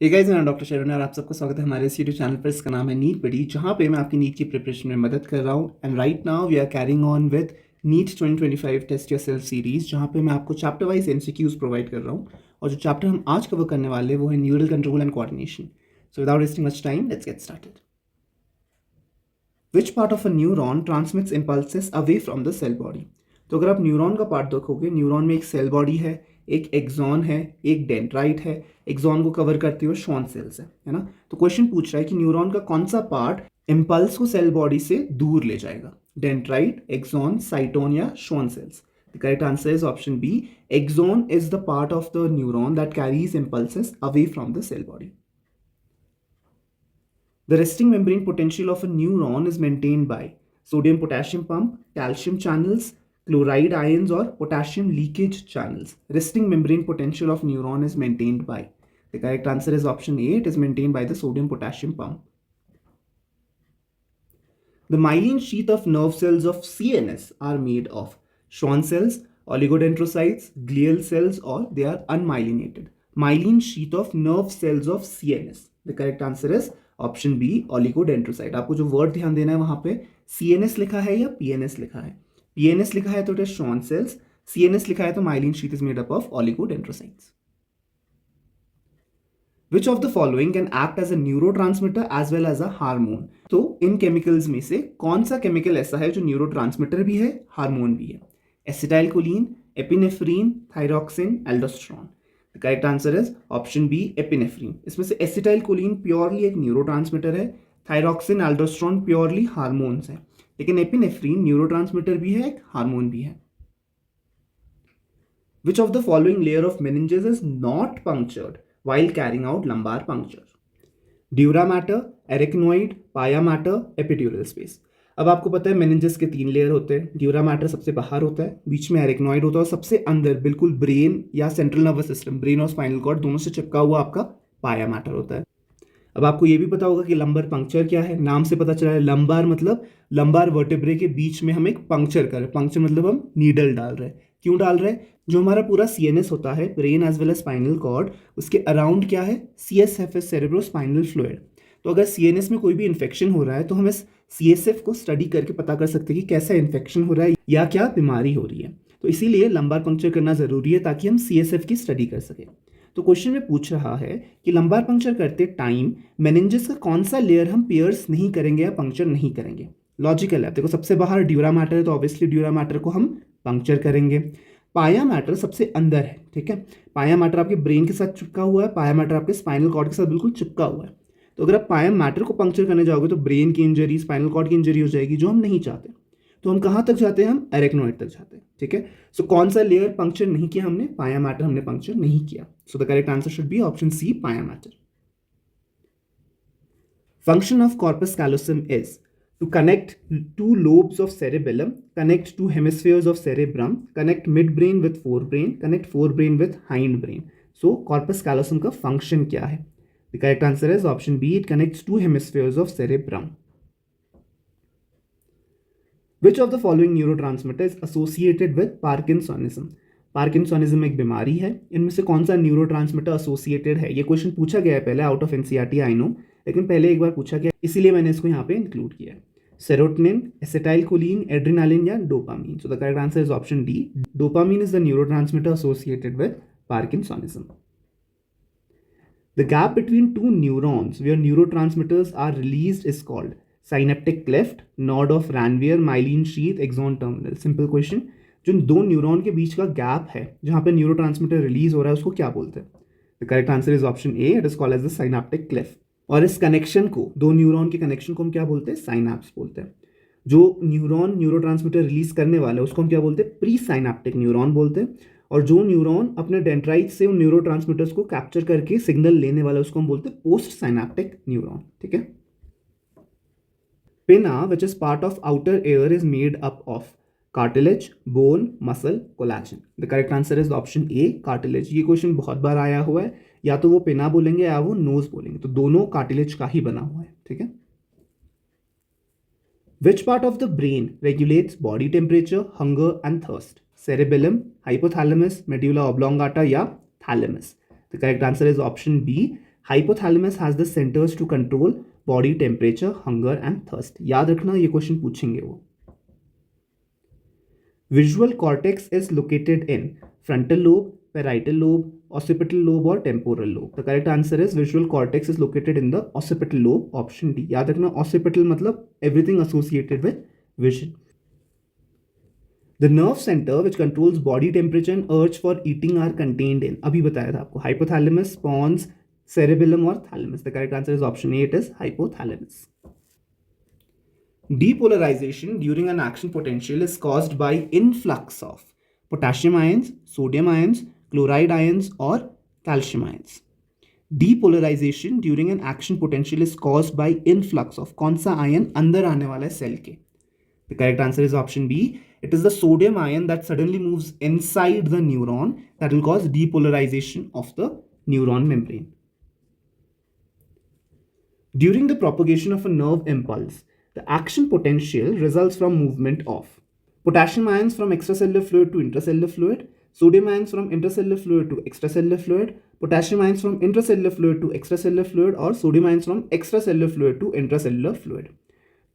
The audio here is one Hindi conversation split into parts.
हे गाइस, मैं डॉक्टर शरण और आप सबका स्वागत है हमारे इस यूट्यूब चैनल पर। इसका नाम है नीट बडी, जहां पे मैं आपकी नीट की प्रिपरेशन में मदद कर रहा हूं। And right now we are carrying on with NEET 2025 test yourself series, जहां पे मैं आपको चैप्टर वाइज एमसीक्यूज प्रोवाइड कर रहा हूं। और जो चैप्टर हम आज कवर करने वाले हैं वो है neural control and coordination. So without wasting much time, let's get started. Which part of a neuron transmits impulses away from the cell body? तो अगर आप न्यूरॉन का पार्ट देखोगे, न्यूरॉन में एक सेल बॉडी है, एक एक्सॉन है, एक डेंड्राइट है। एक्सॉन को कवर करते हुए शॉन सेल्स है ना। तो क्वेश्चन पूछ रहा है कि न्यूरॉन का कौन सा पार्ट इम्पल्स को सेल बॉडी से दूर ले जाएगा? डेंड्राइट, एक्सॉन, साइटोन या Schwann cells? The correct answer is option B. Axon is the part of the neuron that carries impulses away from the cell body. The resting membrane potential of a neuron is maintained by sodium-potassium pump, calcium channels, chloride ions or potassium leakage channels. Resting membrane potential of neuron is maintained by. The correct answer is option A. It is maintained by the sodium-potassium pump. The myelin sheath of nerve cells of CNS are made of Schwann cells, oligodendrocytes, glial cells, or they are unmyelinated. Myelin sheath of nerve cells of CNS. The correct answer is option B, oligodendrocyte. आपको जो वर्ड ध्यान देना है वहां पे सीएनएस लिखा है या पीएनएस लिखा है। पीएनएस लिखा है तो it is Schwann cells, CNS लिखा है तो myelin sheath is made up of oligodendrocytes. Which of the following can act as a neurotransmitter as well as a hormone? तो इन केमिकल्स में से कौन सा केमिकल ऐसा है जो न्यूरोट्रांसमीटर भी है, हार्मोन भी है? Acetylcholine, epinephrine, thyroxine, aldosterone. The correct answer is option B, epinephrine. इसमें से एसिटाइलकोलिन प्योरली एक न्यूरोट्रांसमीटर है, थायरॉक्सिन, एल्डोस्टेरोन प्योरली हार्मोन्स है, लेकिन एपिनेफ्रीन न्यूरोट्रांसमीटर भी है, एक हार्मोन भी है। Which of the following layer of meninges is not punctured while carrying out lumbar puncture? Dura mater, arachnoid, pia mater, epidural space. अब आपको पता है मेनिंजेस के 3 लेयर होते हैं। ड्यूरा मैटर सबसे बाहर होता है, बीच में एरिकनॉइड होता है और सबसे अंदर बिल्कुल ब्रेन या सेंट्रल नर्वस सिस्टम, ब्रेन और स्पाइनल कॉर्ड दोनों से चिपका हुआ आपका पाया मैटर होता है। अब आपको ये भी पता होगा कि लंबर पंक्चर क्या है। नाम से पता चला है, लंबार मतलब लंबार वर्टेब्रे के बीच में हम एक पंक्चर कर रहे हैं। पंक्चर मतलब हम नीडल डाल रहे हैं। क्यों डाल रहे हैं? जो हमारा पूरा सीएनएस होता है, brain as well as spinal cord, उसके अराउंड क्या है? CSF, cerebrospinal fluid. तो अगर सीएनएस में कोई भी इन्फेक्शन हो रहा है तो हम इस सीएसएफ को स्टडी करके पता कर सकते हैं कि कैसा इन्फेक्शन हो रहा है या क्या बीमारी हो रही है। तो इसीलिए लंबार पंक्चर करना जरूरी है ताकि हम सीएसएफ की स्टडी कर सकें। तो क्वेश्चन में पूछ रहा है कि लंबार पंक्चर करते टाइम मेनिंजेस का कौन सा लेयर हम पियर्स नहीं करेंगे या पंक्चर नहीं करेंगे? लॉजिकल है। देखो, सबसे बाहर ड्यूरा मैटर है तो ऑब्वियसली ड्यूरा मैटर को हम पंक्चर करेंगे। पाया मैटर सबसे अंदर है, ठीक है। पाया मैटर आपके ब्रेन के साथ चिपका हुआ है, पाया मैटर आपके स्पाइनल कॉर्ड के साथ बिल्कुल चिपका हुआ है। तो अगर आप पाया मैटर को पंक्चर करने जाओगे तो ब्रेन की इंजरी, स्पाइनल कॉर्ड की इंजरी हो जाएगी, जो हम नहीं चाहते। तो हम कहाँ तक जाते हैं? हम एरेक्नोइड तक जाते हैं, ठीक है। सो कौन सा लेयर पंक्चर नहीं किया हमने? पाया मैटर हमने पंक्चर नहीं किया। So the correct answer should be option C, pia mater. Function of corpus callosum is to connect 2 lobes of cerebellum, connect 2 hemispheres of cerebrum, connect midbrain with forebrain, connect forebrain with hindbrain. So corpus callosum का function क्या है? The correct answer is option B. It connects 2 hemispheres of cerebrum. Which of the following neurotransmitter is associated with Parkinsonism? Parkinsonism एक बीमारी है। इनमें से कौन सा न्यूरोट्रांसमीटर एसोसिएटेड है? ये क्वेश्चन पूछा गया है पहले out of NCERT, I know, लेकिन पहले एक बार पूछा गया, इसीलिए मैंने इसको यहाँ पे इंक्लूड किया है। सेरोटोनिन, एसिटाइलकोलिन, एड्रेनालिन या dopamine? So the correct answer is option D, dopamine is the neurotransmitter associated with parkinsonism. The gap between 2 neurons where neurotransmitters are released is called synaptic cleft, node of Ranvier, myelin sheath, axon terminal. Simple question. जो 2 न्यूरॉन के बीच का गैप है जहां पे न्यूरोट्रांसमीटर रिलीज हो रहा है उसको क्या बोलते हैं? The correct answer is option A, it is called as the synaptic cleft. और इस कनेक्शन को, 2 न्यूरॉन के कनेक्शन को हम क्या बोलते हैं? साइनाप्स बोलते हैं। जो न्यूरॉन न्यूरोट्रांसमीटर रिलीज करने वाला है उसको हम क्या बोलते हैं? प्री साइनाप्टिक न्यूरॉन बोलते हैं। और जो न्यूरॉन अपने डेंड्राइट से उन न्यूरोट्रांसमीटर्स को कैप्चर करके सिग्नल लेने वाला उसको हम बोलते हैं पोस्ट साइनाप्टिक न्यूरॉन, ठीक है। पिना, which is part of outer ear, is made up of cartilage, bone, muscle, collagen. The correct answer is option A, cartilage. ये क्वेश्चन बहुत बार आया हुआ है, या तो वो पिना बोलेंगे या वो नोज बोलेंगे, तो दोनों कार्टिलेज का ही बना हुआ है, ठीक है। Which part of the brain regulates body temperature, hunger and thirst? Cerebellum, hypothalamus, medulla oblongata या thalamus? The correct answer is option B, hypothalamus has the centres to control body temperature, hunger and thirst. याद रखना, ये क्वेश्चन पूछेंगे वो। Visual cortex is located in frontal lobe, parietal lobe, occipital lobe or temporal lobe? The correct answer is visual cortex is located in the occipital lobe, option D. याद रखना, occipital मतलब everything associated with vision. The nerve center which controls body temperature and urge for eating are contained in, अभी बताया था आपको, hypothalamus, pons, cerebellum और thalamus. The correct answer is option A, it is hypothalamus. Depolarization during an action potential is caused by influx of potassium ions, sodium ions, chloride ions or calcium ions. Depolarization during an action potential is caused by influx of कौन सा आयन अंदर आने वाला है सेल के? The correct answer is option B. It is the sodium ion that suddenly moves inside the neuron that will cause depolarization of the neuron membrane. During the propagation of a nerve impulse, the action potential results from movement of potassium ions from extracellular fluid to intracellular fluid, sodium ions from intracellular fluid to extracellular fluid, potassium ions from intracellular fluid to extracellular fluid और sodium ions from extracellular fluid to intracellular fluid.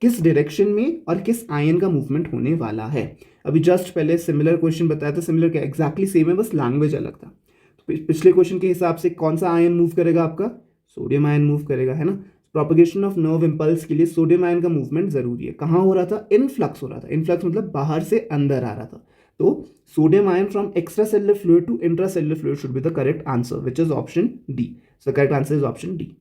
किस डायरेक्शन में और किस आयन का मूवमेंट होने वाला है? अभी जस्ट पहले सिमिलर क्वेश्चन बताया था, सिमिलर क्या एक्जैक्टली सेम है, बस लैंग्वेज अलग था। तो पिछले क्वेश्चन के हिसाब से कौन सा आयन मूव करेगा आपका? सोडियम आयन मूव करेगा, है ना। प्रोपगेशन ऑफ नर्व इंपल्स के लिए सोडियम आयन का मूवमेंट जरूरी है। कहाँ हो रहा था? इनफ्लक्स हो रहा था। इनफ्लक्स मतलब बाहर से अंदर आ रहा था। तो sodium ion from extracellular fluid to intracellular fluid should be the correct answer, which is option D. So correct answer is option D.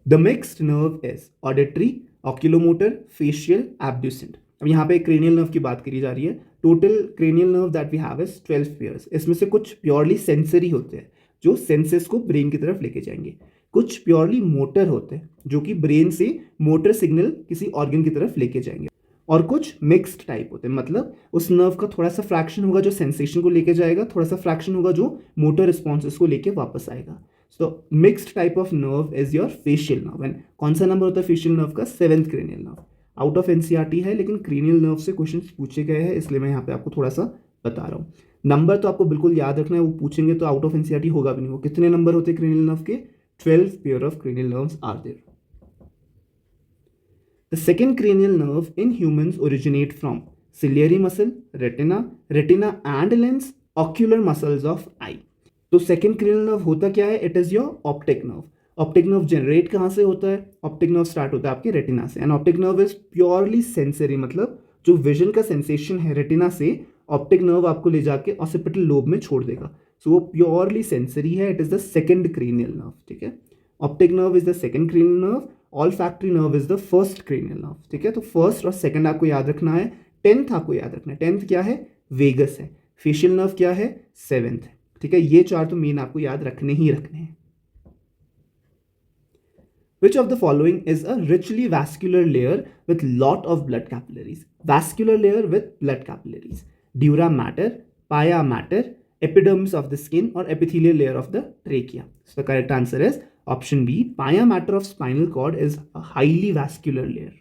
The mixed nerve is auditory, oculomotor, facial, abducent. अब यहाँ पे क्रेनियल नर्व की बात करी जा रही है. Total cranial nerve that we have is 12 pairs. इसमें से कुछ प्योरली सेंसरी होते हैं जो सेंसेस को ब्रेन की तरफ लेके जाएंगे, कुछ प्योरली मोटर होते हैं जो कि ब्रेन से मोटर सिग्नल किसी ऑर्गन की तरफ लेके जाएंगे, और कुछ मिक्स्ड टाइप होते हैं, मतलब उस नर्व का थोड़ा सा फ्रैक्शन होगा जो सेंसेशन को लेके जाएगा, थोड़ा सा फ्रैक्शन होगा जो मोटर रिस्पॉन्सेस को लेके वापस आएगा. So mixed type of nerve is your facial nerve. And कौन सा नंबर होता है फेशियल नर्व का? 7th cranial nerve. Out of NCERT है, लेकिन क्रेनियल नर्व से क्वेश्चन पूछे गए हैं, इसलिए मैं यहाँ पे आपको थोड़ा सा बता रहा हूँ. नंबर तो आपको बिल्कुल याद रखना है, वो पूछेंगे तो आउट ऑफ एनसीईआरटी होगा भी नहीं. वो कितने नंबर होते हैं क्रेनियल नर्व के? 12 pair of cranial nerves are there. The second cranial nerve in humans originate from ciliary muscle, retina and lens, ocular muscles of eye. तो second cranial nerve होता क्या है? It is your optic nerve. Optic nerve generate कहाँ से होता है? Optic nerve start होता है आपके रेटिना से. And optic nerve is purely sensory, मतलब जो विजन का सेंसेशन है रेटिना से, ऑप्टिक नर्व आपको ले जाके ऑसिपिटल लोब में छोड़ देगा. सो वो प्योरली सेंसरी है. It is the second cranial nerve. ठीक है, optic nerve is the second cranial nerve, olfactory nerve is the first cranial nerve. ठीक है, तो फर्स्ट और सेकंड आपको याद रखना है. 10th आपको याद रखना है. 10th क्या है? वेगस है. फेशियल नर्व क्या है? 7th है. ठीक है, ये चार तो मेन आपको याद रखने ही रखने हैं. Which of the following is a richly vascular layer with lot of blood capillaries? Vascular layer with blood capillaries. Dura mater, pia mater, epidermis of the skin or epithelial layer of the trachea. So the correct answer is option B. Pia mater of spinal cord is a highly vascular layer.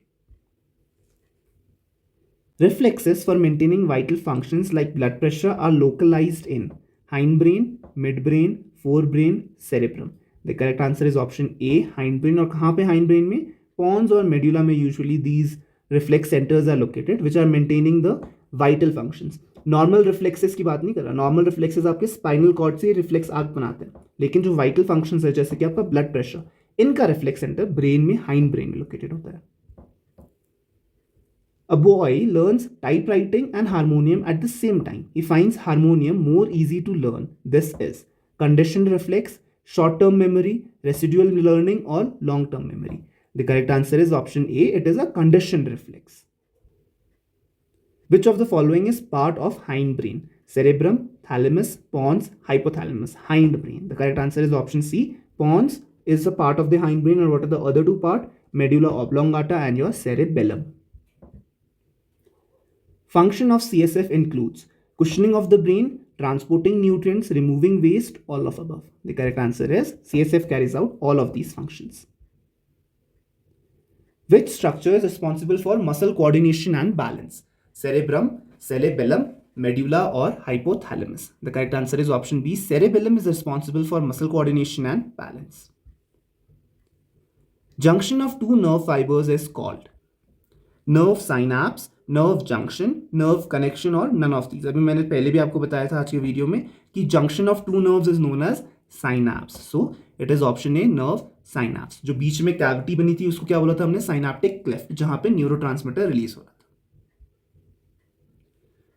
Reflexes for maintaining vital functions like blood pressure are localized in hindbrain, midbrain, forebrain, cerebrum. The correct answer is option A, hindbrain. और कहाँ पे hindbrain में? Pons और medulla में usually these reflex centers are located which are maintaining the vital functions. Normal reflexes की बात नहीं कर रहा. Normal reflexes आपके spinal cord से reflex arc बनाते हैं, लेकिन जो vital functions है जैसे कि आपका blood pressure, इनका reflex center brain में hindbrain में located होता है. A boy learns typewriting and harmonium at the same time. He finds harmonium more easy to learn. This is conditioned reflex, short-term memory, residual learning or long-term memory. The correct answer is option A. It is a conditioned reflex. Which of the following is part of hindbrain? Cerebrum, thalamus, pons, hypothalamus. Hindbrain. The correct answer is option C. Pons is a part of the hindbrain, and what are the other two parts? Medulla oblongata and your cerebellum. Function of CSF includes cushioning of the brain, transporting nutrients, removing waste, all of above. The correct answer is CSF carries out all of these functions. Which structure is responsible for muscle coordination and balance? Cerebrum, cerebellum, medulla or hypothalamus? The correct answer is option B. Cerebellum is responsible for muscle coordination and balance. Junction of two nerve fibers is called nerve synapse, nerve junction, nerve connection और none of these. अभी मैंने पहले भी आपको बताया था आज के वीडियो में कि junction of two nerves is known as synapse. So it is option A, nerve synapse. जो बीच में कैविटी बनी थी उसको क्या बोला था हमने? synaptic cleft, जहां पे न्यूरोट्रांसमीटर रिलीज हो रहा था.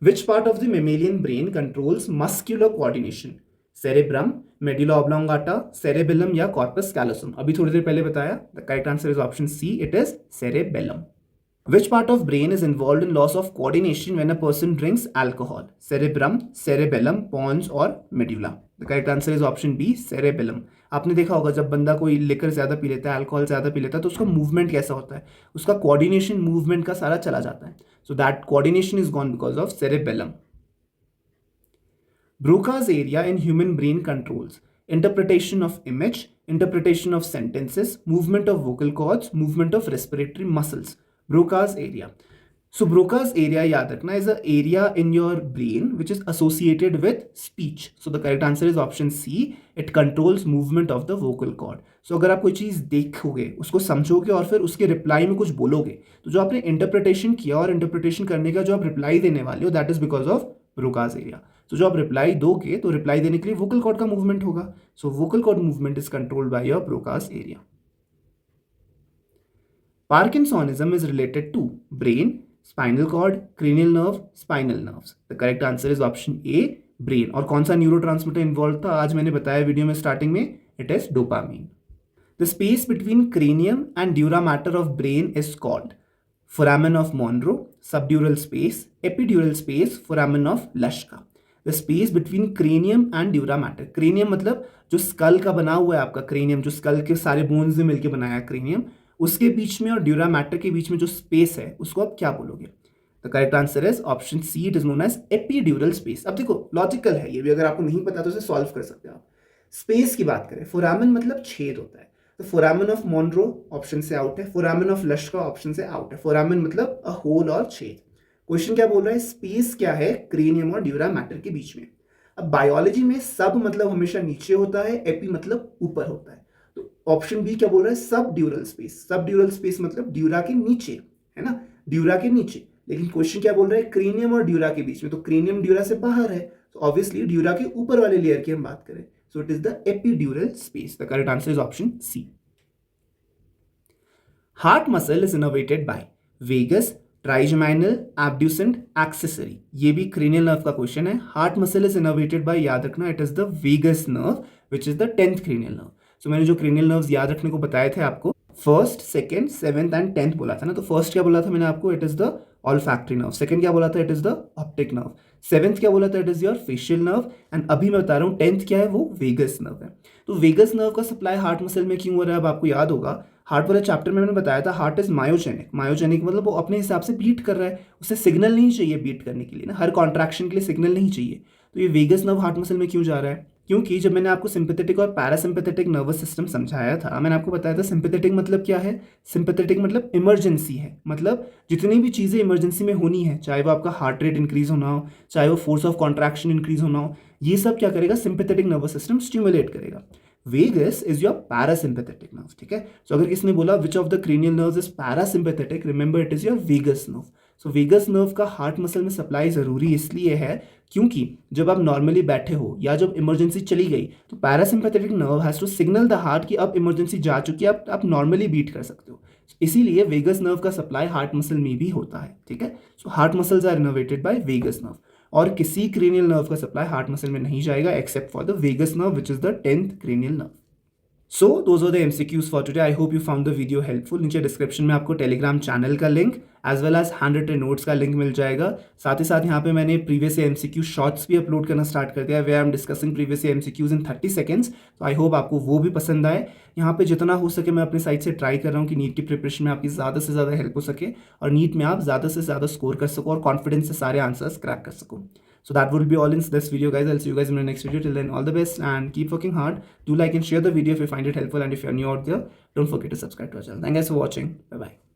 Which part of the mammalian brain controls muscular coordination? Cerebrum, medulla oblongata, cerebellum या corpus callosum? अभी थोड़ी देर पहले बताया. The correct answer is option C. It is cerebellum. Which part of brain is involved in loss of coordination when a person drinks alcohol? Cerebrum, cerebellum, pons और medulla? The correct answer is option B, cerebellum. आपने देखा होगा जब बंदा कोई लिकर ज़्यादा पी लेता है, अल्कोहल ज़्यादा पी लेता है, तो उसका मूवमेंट कैसा होता है? उसका कोऑर्डिनेशन मूवमेंट का सारा चला जाता है. So that coordination is gone because of cerebellum. Broca's area in human brain controls interpretation of image, interpretation of sentences, movement of vocal cords, movement of respiratory muscles. Broca's area. So Broca's area याद रखना is an area in your brain which is associated with speech. So the correct answer is option C. It controls movement of the vocal cord. So अगर आप कोई चीज़ देखोगे, उसको समझोगे और फिर उसके रिप्लाई में कुछ बोलोगे, तो जो आपने इंटरप्रिटेशन किया और इंटरप्रिटेशन करने का जो आप रिप्लाई देने वाले हो, that is because of Broca's area. तो जो आप रिप्लाई दोगे तो रिप्लाई देने के लिए वोकल कॉर्ड का मूवमेंट होगा. So vocal cord movement is controlled by your Broca's area. Parkinsonism is related to brain, spinal cord, cranial nerve, spinal nerves. The correct answer is option A, brain. और कौन सा न्यूरोट्रांसमीटर इन्वॉल्व था आज मैंने बताया वीडियो में स्टार्टिंग में, it is dopamine. The space between cranium and dura mater of brain is called foramen of Monro, subdural space, epidural space, foramen of Lashka. The space between cranium and dura mater. Cranium मतलब जो स्कल का बना हुआ है आपका cranium, जो स्कल के सारे बोन्स से मिलकर बनाया है cranium, उसके बीच में और ड्यूरा मैटर के बीच में जो स्पेस है उसको आप क्या बोलोगे? The correct answer is option C. It is known as epidural space. अब देखो लॉजिकल है ये भी, अगर आपको नहीं पता तो इसे सॉल्व कर सकते हो आप. स्पेस की बात करें, फोरामेन मतलब छेद होता है, तो फोरामेन ऑफ मॉनरो ऑप्शन से आउट है, फोरामेन ऑफ लश्का ऑप्शन से आउट है. फोरामेन मतलब अ होल और छेद. क्वेश्चन क्या बोल रहा है? स्पेस क्या है क्रेनियम और ड्यूरा मैटर के बीच में. अब बायोलॉजी में सब मतलब हमेशा नीचे होता है, एपी मतलब ऊपर होता है. तो ऑप्शन बी क्या बोल रहा है? सब ड्यूरल स्पेस. सब ड्यूरल स्पेस मतलब ड्यूरा के नीचे, है ना, ड्यूरा के नीचे. लेकिन क्वेश्चन क्या बोल रहा है? क्रेनियम और ड्यूरा के बीच में. तो क्रेनियम ड्यूरा से बाहर है, तो ऑब्वियसली ड्यूरा के ऊपर वाले लेयर की हम बात करें, so it is the epidural space. The correct answer is option C. Heart muscle is innovated by vagus, trigeminal, abducent, accessory. ये भी क्रेनियल नर्व का क्वेश्चन है. Heart muscle is innovated by, याद रखना, it is the vagus nerve which is the 10th cranial nerve. So मैंने जो क्रेनियल नर्व्स याद रखने को बताए थे आपको, first, second, 7th and 10th बोला था ना. तो फर्स्ट क्या बोला था मैंने आपको? It is the olfactory nerve. Second क्या बोला था? It is the optic nerve. 7th क्या बोला था? It is your facial nerve. And अभी मैं बता रहा हूँ 10th क्या है, वो वेगस नर्व है. तो वेगस नर्व का सप्लाई हार्ट मसल में क्यों हो रहा है? अब आपको याद होगा हार्ट वाले चैप्टर में मैंने बताया था, हार्ट इज मायोजेनिक. मायोजेनिक मतलब वो अपने हिसाब से बीट कर रहा है, उसे सिग्नल नहीं चाहिए बीट करने के लिए ना, हर कॉन्ट्रैक्शन के लिए सिग्नल नहीं चाहिए. तो ये वेगस नर्व हार्ट मसल में क्यों जा रहा है? क्योंकि जब मैंने आपको सिंपैथेटिक और पैरासिम्पैथेटिक नर्वस सिस्टम समझाया था, मैंने आपको बताया था सिंपैथेटिक मतलब क्या है. सिंपैथेटिक मतलब इमरजेंसी है, मतलब जितनी भी चीज़ें इमरजेंसी में होनी है, चाहे वो आपका हार्ट रेट इंक्रीज होना हो, चाहे वो फोर्स ऑफ कॉन्ट्रैक्शन इंक्रीज होना हो, ये सब क्या करेगा? सिंपैथेटिक नर्वस सिस्टम स्टिमुलेट करेगा. Vagus is your parasympathetic nerve. ठीक है. सो अगर किसने बोला which of the cranial nerves is parasympathetic, remember it is your vagus nerve. So vagus nerve का हार्ट मसल में सप्लाई जरूरी इसलिए है क्योंकि जब आप नॉर्मली बैठे हो या जब इमरजेंसी चली गई तो parasympathetic nerve has to signal the heart कि अब इमरजेंसी जा चुकी है, आप नॉर्मली बीट कर सकते हो. इसीलिए वेगस नर्व का सप्लाई हार्ट मसल में भी होता है. ठीक है. So heart muscles are innovated by vagus nerve. और किसी क्रेनियल नर्व का सप्लाई हार्ट मसल में नहीं जाएगा except for the vagus nerve which is the 10th cranial nerve. So those are the MCQs for today. I hope you found the video helpful. नीचे डिस्क्रिप्शन में आपको टेलीग्राम चैनल का link as well as handwritten notes का लिंक मिल जाएगा. साथ ही साथ यहाँ पे मैंने प्रीवियस MCQ शॉर्ट्स भी अपलोड करना स्टार्ट कर दिया है, where I am discussing previous MCQs in 30 seconds. तो आई होप आपको वो भी पसंद आए. यहाँ पे जितना हो सके मैं अपने साइड से ट्राई कर रहा हूँ कि नीट की प्रिपरेशन में आपकी ज़्यादा से ज़्यादा हेल्प हो सके और नीट में आप ज़्यादा से ज़्यादा स्कोर कर सको और कॉन्फिडेंस से सारे आंसर्स क्रैक कर सको. So that will be all in this video, guys. I'll see you guys in the next video. Till then, all the best and keep working hard. Do like and share the video if you find it helpful, and if you're new out there, don't forget to subscribe to our channel. Thank you guys for watching. Bye bye.